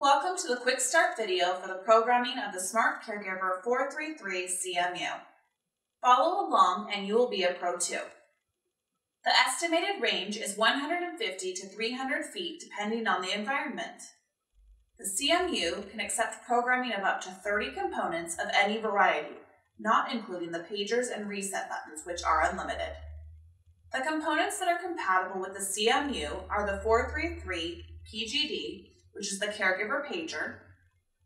Welcome to the quick start video for the programming of the Smart Caregiver 433 CMU. Follow along and you will be a pro too. The estimated range is 150 to 300 feet depending on the environment. The CMU can accept programming of up to 30 components of any variety, not including the pagers and reset buttons, which are unlimited. The components that are compatible with the CMU are the 433 PGD, which is the caregiver pager,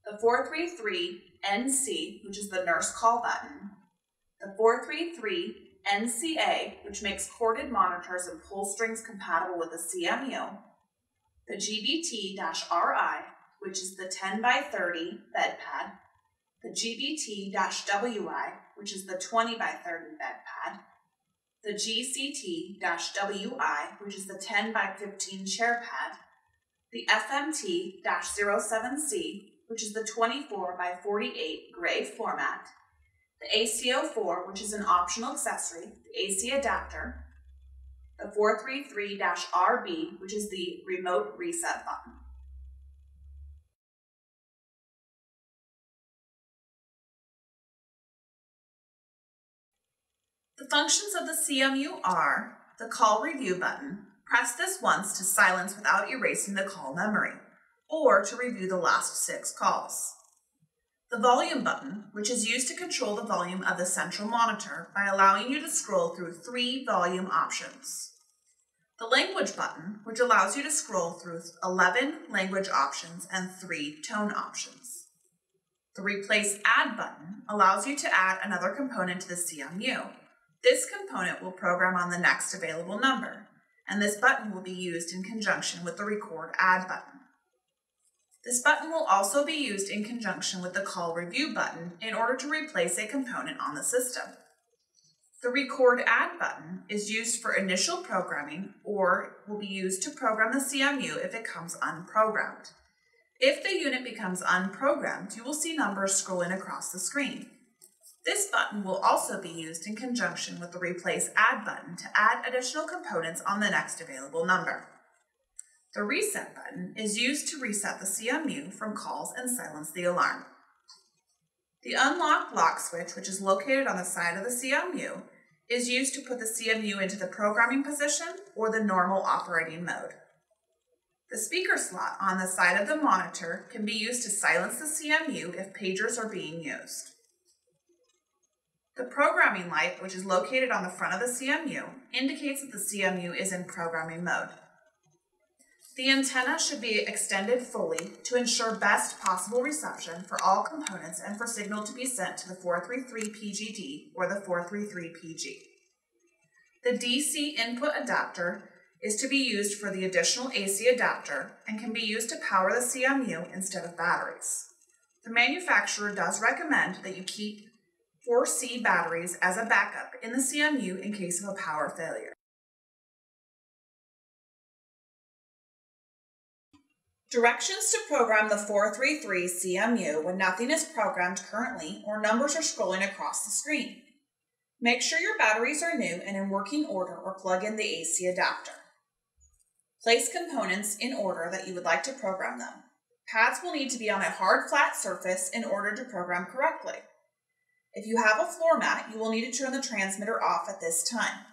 the 433 NC, which is the nurse call button, the 433 NCA, which makes corded monitors and pull strings compatible with the CMU, the GBT-RI, which is the 10 by 30 bed pad, the GBT-WI, which is the 20 by 30 bed pad, the GCT-WI, which is the 10 by 15 chair pad, the FMT-07C, which is the 24 by 48 gray floor mat, the ACO4, which is an optional accessory, the AC adapter, the 433-RB, which is the remote reset button. The functions of the CMU are the call review button. Press this once to silence without erasing the call memory, or to review the last 6 calls. The volume button, which is used to control the volume of the central monitor by allowing you to scroll through 3 volume options. The language button, which allows you to scroll through 11 language options and 3 tone options. The replace add button allows you to add another component to the CMU. This component will program on the next available number, and this button will be used in conjunction with the record add button. This button will also be used in conjunction with the call review button in order to replace a component on the system. The record add button is used for initial programming or will be used to program the CMU if it comes unprogrammed. If the unit becomes unprogrammed, you will see numbers scrolling across the screen. This button will also be used in conjunction with the replace add button to add additional components on the next available number. The reset button is used to reset the CMU from calls and silence the alarm. The unlock lock switch, which is located on the side of the CMU, is used to put the CMU into the programming position or the normal operating mode. The speaker slot on the side of the monitor can be used to silence the CMU if pagers are being used. The programming light, which is located on the front of the CMU, indicates that the CMU is in programming mode. The antenna should be extended fully to ensure best possible reception for all components and for signal to be sent to the 433 PGD or the 433 PG. The DC input adapter is to be used for the additional AC adapter and can be used to power the CMU instead of batteries. The manufacturer does recommend that you keep 4C batteries as a backup in the CMU in case of a power failure. Directions to program the 433 CMU when nothing is programmed currently or numbers are scrolling across the screen. Make sure your batteries are new and in working order or plug in the AC adapter. Place components in order that you would like to program them. Pads will need to be on a hard, flat surface in order to program correctly. If you have a floor mat, you will need to turn the transmitter off at this time.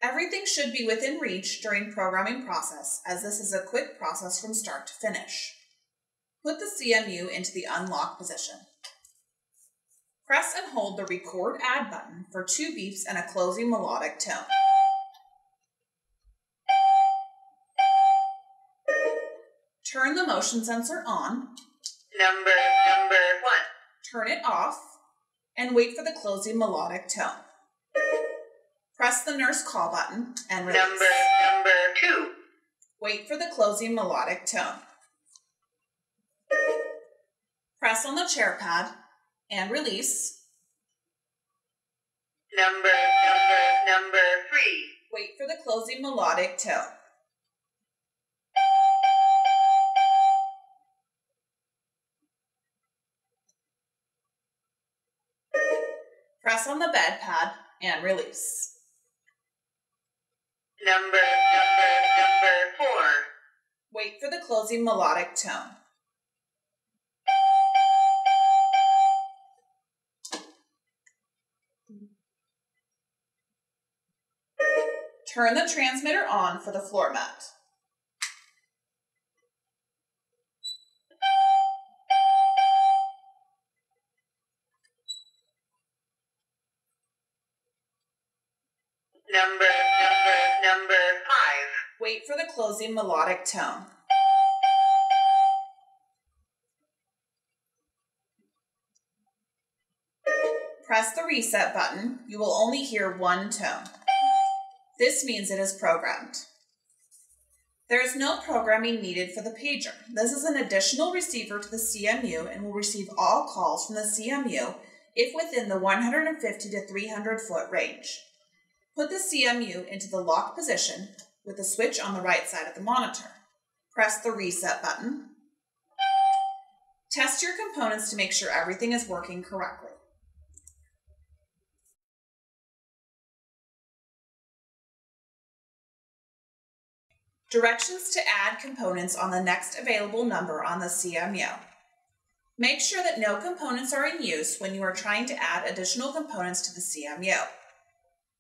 Everything should be within reach during programming process, as this is a quick process from start to finish. Put the CMU into the unlock position. Press and hold the record add button for 2 beeps and a closing melodic tone. Turn the motion sensor on. Number 1. Turn it off and wait for the closing melodic tone. Press the nurse call button and release. Number 2. Wait for the closing melodic tone. Press on the chair pad and release. Number 3. Wait for the closing melodic tone. Press on the bed pad and release. Number 4. Wait for the closing melodic tone. Turn the transmitter on for the floor mat. Number 5. Wait for the closing melodic tone. Press the reset button. You will only hear one tone. This means it is programmed. There is no programming needed for the pager. This is an additional receiver to the CMU and will receive all calls from the CMU if within the 150 to 300 foot range. Put the CMU into the lock position with the switch on the right side of the monitor. Press the reset button. Test your components to make sure everything is working correctly. Directions to add components on the next available number on the CMU. Make sure that no components are in use when you are trying to add additional components to the CMU.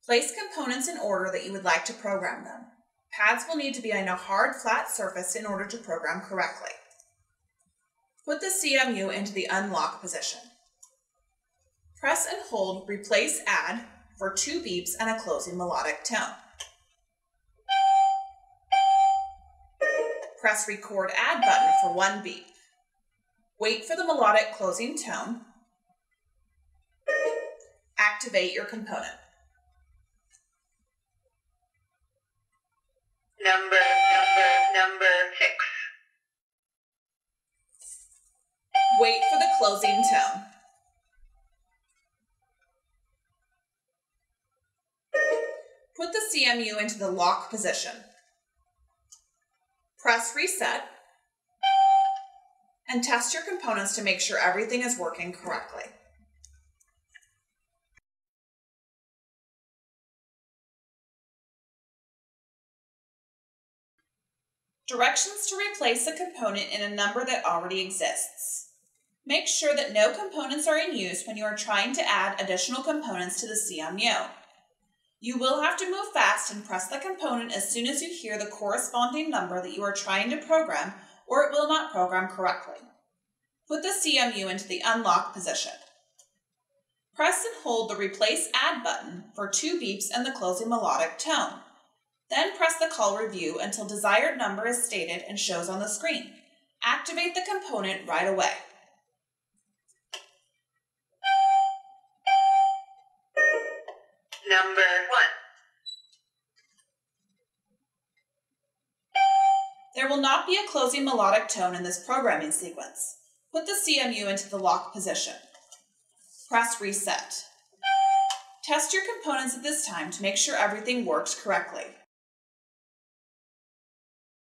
Place components in order that you would like to program them. Pads will need to be on a hard, flat surface in order to program correctly. Put the CMU into the unlock position. Press and hold Replace Add for 2 beeps and a closing melodic tone. Press Record Add button for 1 beep. Wait for the melodic closing tone. Activate your component. Number 6. Wait for the closing tone. Put the CMU into the lock position. Press Reset and test your components to make sure everything is working correctly. Directions to replace a component in a number that already exists. Make sure that no components are in use when you are trying to add additional components to the CMU. You will have to move fast and press the component as soon as you hear the corresponding number that you are trying to program, or it will not program correctly. Put the CMU into the unlock position. Press and hold the Replace Add button for 2 beeps and the closing melodic tone. Then press the call review until desired number is stated and shows on the screen. Activate the component right away. Number 1. There will not be a closing melodic tone in this programming sequence. Put the CMU into the lock position. Press Reset. Test your components at this time to make sure everything works correctly.